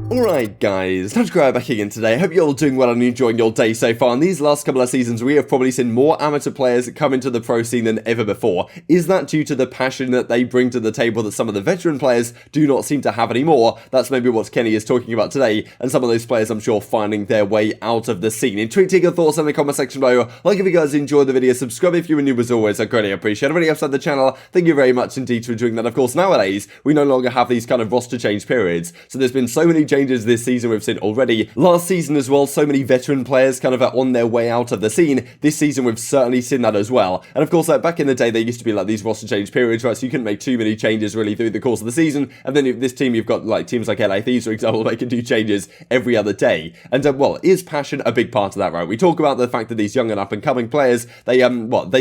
Alright guys, TacticalRab back again today. I hope you're all doing well and enjoying your day so far. In these last couple of seasons, we have probably seen more amateur players come into the pro scene than ever before. Is that due to the passion that they bring to the table that some of the veteran players do not seem to have anymore? That's maybe what Kenny is talking about today, and some of those players I'm sure finding their way out of the scene. Intriguing your thoughts in the comment section below. Like if you guys enjoyed the video, subscribe if you were new as always, I greatly appreciate it. Everybody outside the channel, thank you very much indeed for doing that. Of course, nowadays, we no longer have these kind of roster change periods, so there's been so many changes this season we've seen already. Last season as well, so many veteran players kind of on their way out of the scene. This season we've certainly seen that as well. And of course, back in the day, there used to be like these roster change periods, right? So you couldn't make too many changes really through the course of the season. And then this team, you've got like teams like LA Thieves, for example, they can do changes every other day. And well, is passion a big part of that, right? We talk about the fact that these young and up and coming players, they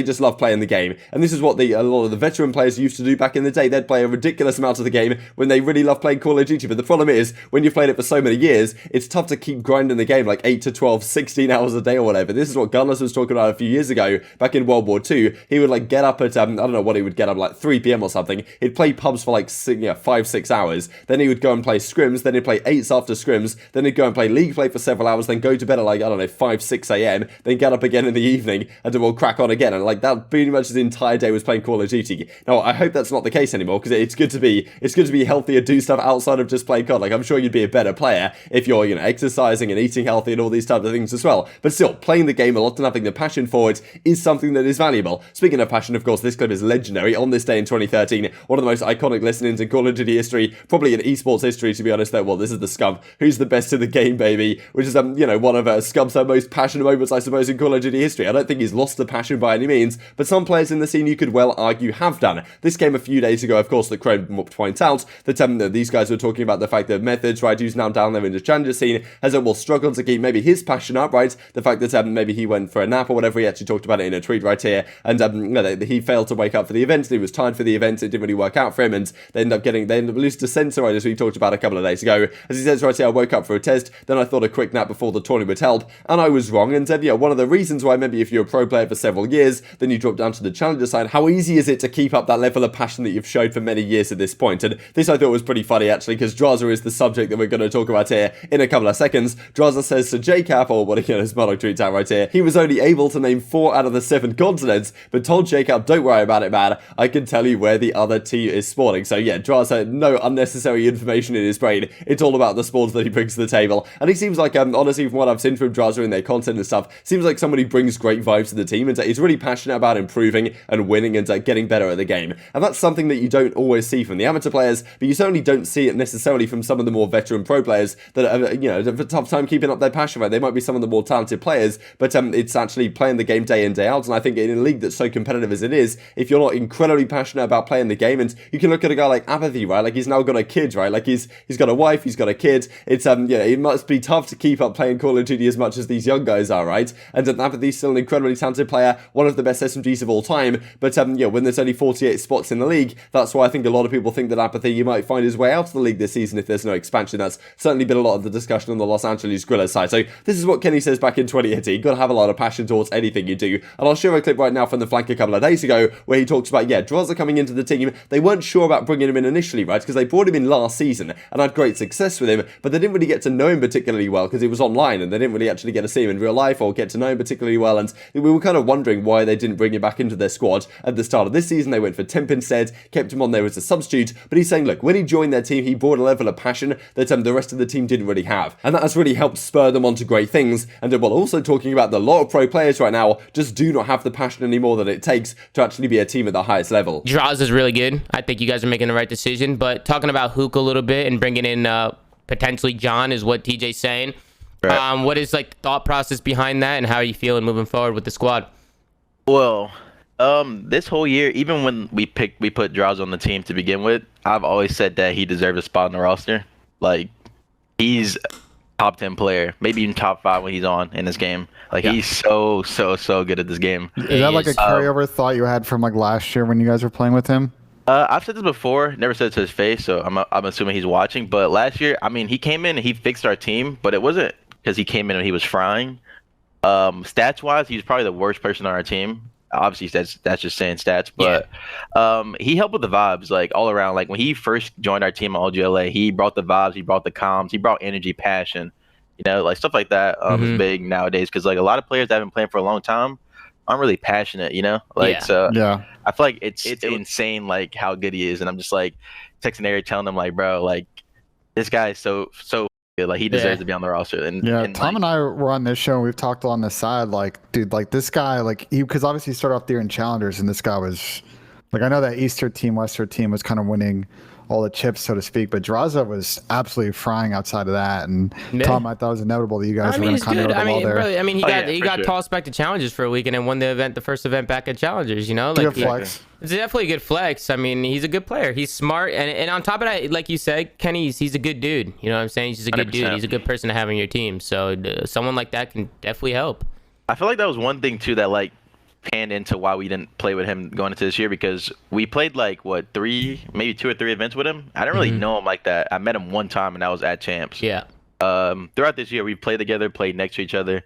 just love playing the game. And this is what a lot of the veteran players used to do back in the day. They'd play a ridiculous amount of the game when they really love playing Call of Duty. But the problem is, when you've played it for so many years, it's tough to keep grinding the game like 8 to 12, 16 hours a day or whatever. This is what Gunless was talking about a few years ago, back in World War II. He would like get up at, I don't know what he would get up, like 3 PM or something. He'd play pubs for like 5, 6 hours. Then he would go and play scrims. Then he'd play 8s after scrims. Then he'd go and play league play for several hours. Then go to bed at like, I don't know, 5, 6 AM. Then get up again in the evening and then we'll crack on again. And like that pretty much his entire day was playing Call of Duty. Now, I hope that's not the case anymore, because it's good to be healthy and do stuff outside of just playing COD. Like, I'm sure you'd be a better player if you're, exercising and eating healthy and all these types of things as well. But still, playing the game a lot and having the passion for it is something that is valuable. Speaking of passion, of course, this clip is legendary. On this day in 2013, one of the most iconic listenings in Call of Duty history, probably in esports history, to be honest, though. Well, this is the Scump, who's the best in the game, baby, which is, one of Scump's most passionate moments, I suppose, in Call of Duty history. I don't think he's lost the passion by any means, but some players in the scene you could well argue have done. This came a few days ago, of course, that Chrome points out that these guys were talking about the fact that Methods, right, who's now down there in the challenger scene, has struggled to keep maybe his passion up, right? The fact that maybe he went for a nap or whatever, he actually talked about it in a tweet right here, and he failed to wake up for the event, and he was tired for the event, it didn't really work out for him, and they end up losing to censor, right, as we talked about a couple of days ago. As he says right here, I woke up for a test, then I thought a quick nap before the tournament would help, and I was wrong, and one of the reasons why maybe if you're a pro player for several years, then you drop down to the challenger side, how easy is it to keep up that level of passion that you've showed for many years at this point? And this I thought was pretty funny actually, because Drazah is the subject that we're going to talk about here in a couple of seconds. Drazah says to JCap, or what his Murdoch tweets out right here, he was only able to name 4 out of the 7 continents, but told JCap, don't worry about it, man, I can tell you where the other team is spawning. So yeah, Drazah, no unnecessary information in his brain, it's all about the spawns that he brings to the table, and he seems like, honestly, from what I've seen from Drazah in their content and stuff, seems like somebody who brings great vibes to the team, and he's really passionate about improving and winning and getting better at the game, and that's something that you don't always see from the amateur players, but you certainly don't see it necessarily from some of the more veteran pro players that have a tough time keeping up their passion, right? They might be some of the more talented players, but it's actually playing the game day in, day out, and I think in a league that's so competitive as it is, if you're not incredibly passionate about playing the game, and you can look at a guy like aBeZy, right? Like, he's now got a kid, right? Like, he's got a wife, he's got a kid, it's, it must be tough to keep up playing Call of Duty as much as these young guys are, right? And aBeZy's still an incredibly talented player, one of the best SMGs of all time, but, when there's only 48 spots in the league, that's why I think a lot of people think that aBeZy, you might find his way out of the league this season if there's no expansion. That's certainly been a lot of the discussion on the Los Angeles Griller side. So this is what Kenny says back in 2018. You've got to have a lot of passion towards anything you do. And I'll show a clip right now from the flank a couple of days ago where he talks about, Drazah coming into the team. They weren't sure about bringing him in initially, right? Because they brought him in last season and had great success with him, but they didn't really get to know him particularly well because he was online and they didn't really actually get to see him in real life or get to know him particularly well. And we were kind of wondering why they didn't bring him back into their squad at the start of this season. They went for Temp instead, kept him on there as a substitute, but he's saying, look, when he joined their team, he brought a level of passion that the rest of the team didn't really have, and that has really helped spur them on to great things. And while also talking about that a lot of pro players right now just do not have the passion anymore that it takes to actually be a team at the highest level. Drazah is really good. I think you guys are making the right decision, but talking about Huke a little bit and bringing in potentially John is what TJ's saying. Right. What is like the thought process behind that, and how are you feeling moving forward with the squad? Well, this whole year, even when we put Drazah on the team to begin with, I've always said that he deserves a spot in the roster. Like, he's top 10 player, maybe even top 5 when he's on in this game. Like, he's so good at this game. Is that like a carryover thought you had from like last year when you guys were playing with him? I've said this before, never said it to his face, so I'm assuming he's watching. But last year, I mean, he came in and he fixed our team, but it wasn't because he came in and he was frying. Stats-wise, he was probably the worst person on our team. obviously that's just saying stats, but he helped with the vibes, like all around. Like when he first joined our team at OGLA, he brought the vibes, he brought the comms, he brought energy, passion, like stuff like that is big nowadays, because like a lot of players that have been playing for a long time aren't really passionate, so I feel like it's insane like how good he is, and I'm just like texting Eric telling him like, bro, like this guy is so good, like he deserves to be on the roster. And Tom and I were on this show and we've talked on the side, like, dude, like this guy, like because obviously he started off there in challengers, and this guy was like, I know that Easter team, Western team was kind of winning all the chips, so to speak, but Drazah was absolutely frying outside of that. And Tom, I thought it was inevitable that you guys were going to kind of go there. Really, I mean, he got tossed back to Challengers for a week and then won the first event back at Challengers. Like good flex. It's definitely a good flex. I mean, he's a good player. He's smart, and on top of that, like you said, Kenny, he's a good dude. You know what I'm saying? He's just a good 100%. Dude. He's a good person to have on your team. So someone like that can definitely help. I feel like that was one thing too that like panned into why we didn't play with him going into this year, because we played like maybe 2 or 3 events with him. I didn't really know him like that. I met him one time and that was at Champs. Throughout this year we played together, played next to each other,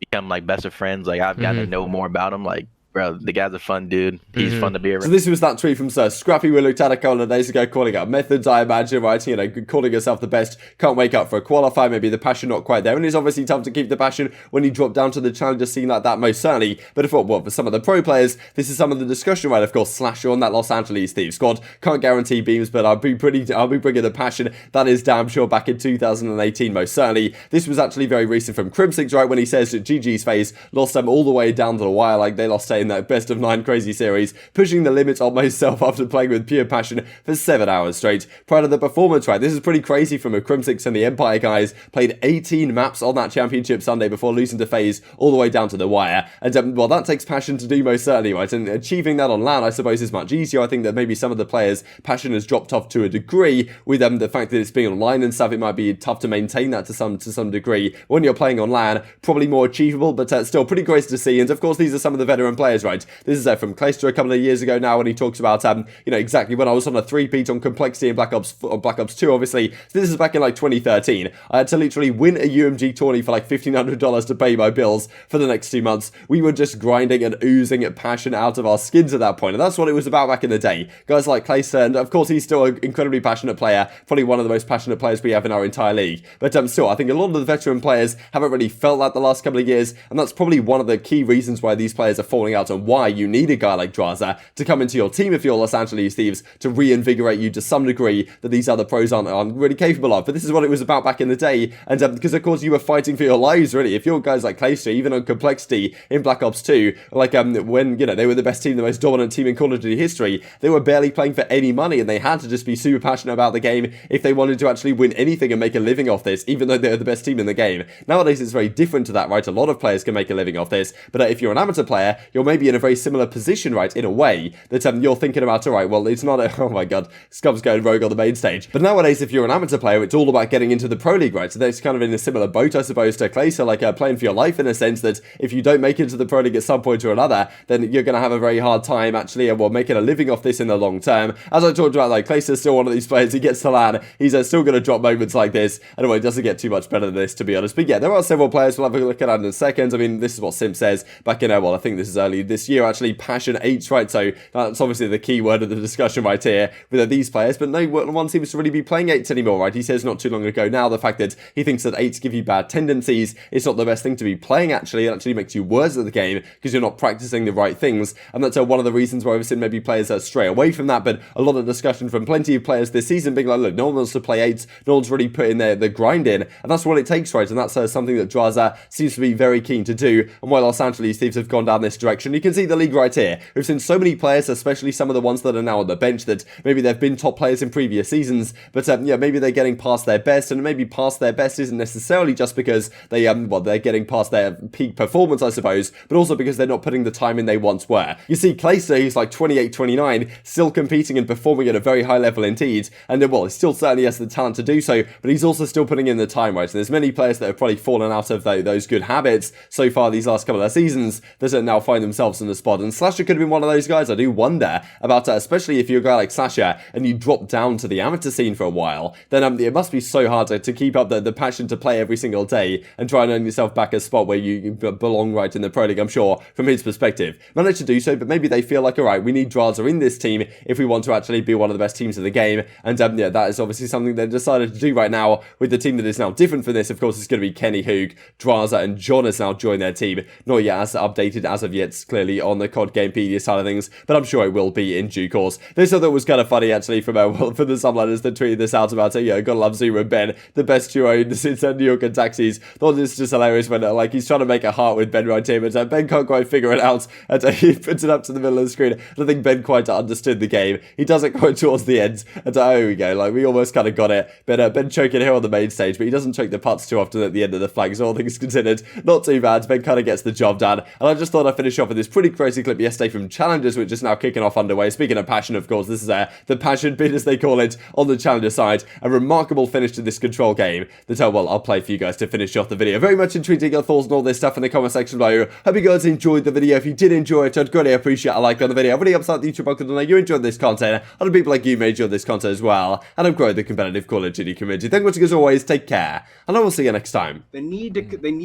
become like best of friends. Like I've gotten to know more about him. Like, bro, the guy's a fun dude. He's fun to be around. So this was that tweet from Sir Scrappy we looked at a couple of days ago, calling out methods, I imagine, right? Calling yourself the best, can't wake up for a qualifier, maybe the passion not quite there. And it's obviously tough to keep the passion when you drop down to the challenger scene like that, most certainly. But for some of the pro players, this is some of the discussion, right? Of course, Slasher on that Los Angeles Thieves squad. Can't guarantee beams, but I'll be bringing the passion. That is damn sure back in 2018, most certainly. This was actually very recent from Crimsix, right? When he says that GG's FaZe lost them all the way down to the wire, like they lost in that best of 9 crazy series, pushing the limits on myself after playing with pure passion for 7 hours straight. Prior to the performance, right? This is pretty crazy from a Crimsix and the Empire guys. Played 18 maps on that championship Sunday before losing to FaZe all the way down to the wire. And well, that takes passion to do, most certainly, right? And achieving that on LAN, I suppose, is much easier. I think that maybe some of the players' passion has dropped off to a degree with the fact that it's being online and stuff. It might be tough to maintain that to some degree. When you're playing on LAN, probably more achievable, but still pretty great to see. And of course, these are some of the veteran players, right? This is from Clayster a couple of years ago now, when he talks about exactly when I was on a 3-peat on Complexity and Black Ops 2, obviously. So this is back in like 2013. I had to literally win a UMG tourney for like $1,500 to pay my bills for the next 2 months. We were just grinding and oozing passion out of our skins at that point, and that's what it was about back in the day. Guys like Clayster, and of course he's still an incredibly passionate player, probably one of the most passionate players we have in our entire league. But still, I think a lot of the veteran players haven't really felt that the last couple of years, and that's probably one of the key reasons why these players are falling out and why you need a guy like Drazah to come into your team if you're Los Angeles Thieves, to reinvigorate you to some degree that these other pros aren't really capable of. But this is what it was about back in the day, and because of course you were fighting for your lives, really. If you're guys like Clayster, even on Complexity in Black Ops 2, like when they were the best team, the most dominant team in Call of Duty history, they were barely playing for any money, and they had to just be super passionate about the game if they wanted to actually win anything and make a living off this, even though they're the best team in the game. Nowadays it's very different to that, right? A lot of players can make a living off this, but if you're an amateur player, you're maybe in a very similar position, right, in a way, that you're thinking about, alright, well, it's not oh my god, Scump's going rogue on the main stage. But nowadays, if you're an amateur player, it's all about getting into the pro league, right? So that's kind of in a similar boat, I suppose, to Clayster, like playing for your life, in a sense that if you don't make it to the pro league at some point or another, then you're going to have a very hard time actually, making a living off this in the long term. As I talked about, like, Clayster's still one of these players, he gets to LAN, he's still going to drop moments like this, and it doesn't get too much better than this, to be honest. But yeah, there are several players, we'll have a look at that in a second. I mean, this is what Simp says back in, I think this is early this year, actually, passion 8, right? So that's obviously the key word of the discussion right here with these players, but no one seems to really be playing 8s anymore, right? He says not too long ago now, the fact that he thinks that 8s give you bad tendencies, it's not the best thing to be playing, actually. It actually makes you worse at the game because you're not practicing the right things, and that's one of the reasons why we've seen maybe players stray away from that. But a lot of discussion from plenty of players this season being like, look, no one wants to play 8s, no one's really putting the grind in, and that's what it takes, right? And that's something that Drazah seems to be very keen to do, and while Los Angeles Thieves have gone down this direction, you can see the league right here. We've seen so many players, especially some of the ones that are now on the bench, that maybe they've been top players in previous seasons, but maybe they're getting past their best, and maybe past their best isn't necessarily just because they're getting past their peak performance, I suppose, but also because they're not putting the time in they once were. You see Clayster, he's like 28, 29, still competing and performing at a very high level indeed, and he still certainly has the talent to do so, but he's also still putting in the time, right? And there's many players that have probably fallen out of those good habits so far these last couple of seasons that now find themselves themselves in the spot. And Slasher could have been one of those guys. I do wonder about, especially if you're a guy like Slasher and you drop down to the amateur scene for a while, then it must be so hard to keep up the passion to play every single day and try and earn yourself back a spot where you belong right in the Pro League. I'm sure, from his perspective, managed to do so, but maybe they feel like, all right, we need Drazah in this team if we want to actually be one of the best teams of the game. And yeah, that is obviously something they've decided to do right now with the team that is now different from this. Of course, it's going to be Kenny, Huke, Drazah, and John has now joined their team. Not yet as updated as of yet, clearly on the COD Gamepedia side of things, but I'm sure it will be in due course. This other was kind of funny actually from for the subliners that tweeted this out about it. Yeah, gotta love Zuma and Ben, the best duo since New York and Taxis. Thought this was just hilarious when like he's trying to make a heart with Ben right here, but Ben can't quite figure it out, and he puts it up to the middle of the screen. I don't think Ben quite understood the game. He does it quite towards the end, and here we go. Like we almost kind of got it. But Ben choking here on the main stage, but he doesn't choke the putts too often at the end of the flag. So all things considered, not too bad. Ben kind of gets the job done. And I just thought I'd finish off with this pretty crazy clip yesterday from Challengers, which is now kicking off underway. Speaking of passion, of course, this is the passion bit, as they call it, on the Challenger side. A remarkable finish to this control game that, well, I'll play for you guys to finish off the video. Very much intrigued to get your thoughts on all this stuff in the comment section below. Hope you guys enjoyed the video. If you did enjoy it, I'd greatly appreciate a like on the video. It really helps out the YouTube algorithm to know you enjoyed this content. Other people like you may enjoy this content as well. And I've grown the competitive Call of Duty community. Thank you much as always. Take care. And I will see you next time. They need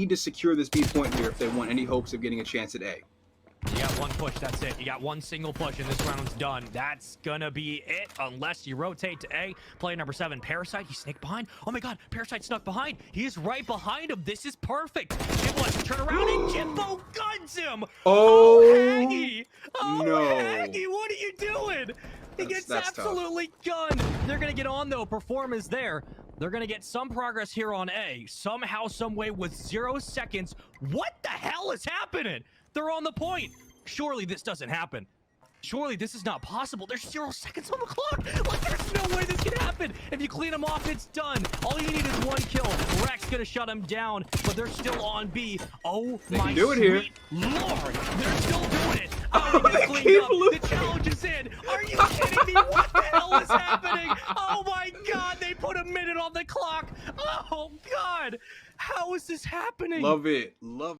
to secure this B point here if they want any hopes of getting a chance at A. You got one push, that's it. You got one single push and this round's done. That's gonna be it unless you rotate to A. Player number 7, Parasite, he sneaked behind. Oh my god, Parasite snuck behind. He is right behind him. This is perfect. Jim wants to turn around and Jimbo guns him. Oh, Haggy. Oh, no. Haggy, what are you doing? He gets absolutely gunned. They're gonna get on though. Perform is there. They're gonna get some progress here on A. Somehow, some way with 0 seconds. What the hell is happening? They're on the point. Surely this doesn't happen. Surely this is not possible. There's 0 seconds on the clock. Like, there's no way this can happen. If you clean them off, it's done. All you need is 1 kill. Rex gonna shut him down, but they're still on B. Oh my do it here. Lord, they're still doing it. Oh, they get cleaned up. The challenge is in. Are you kidding me? What the hell is happening? Oh my god, they put a minute on the clock. Oh god, how is this happening? Love it. Love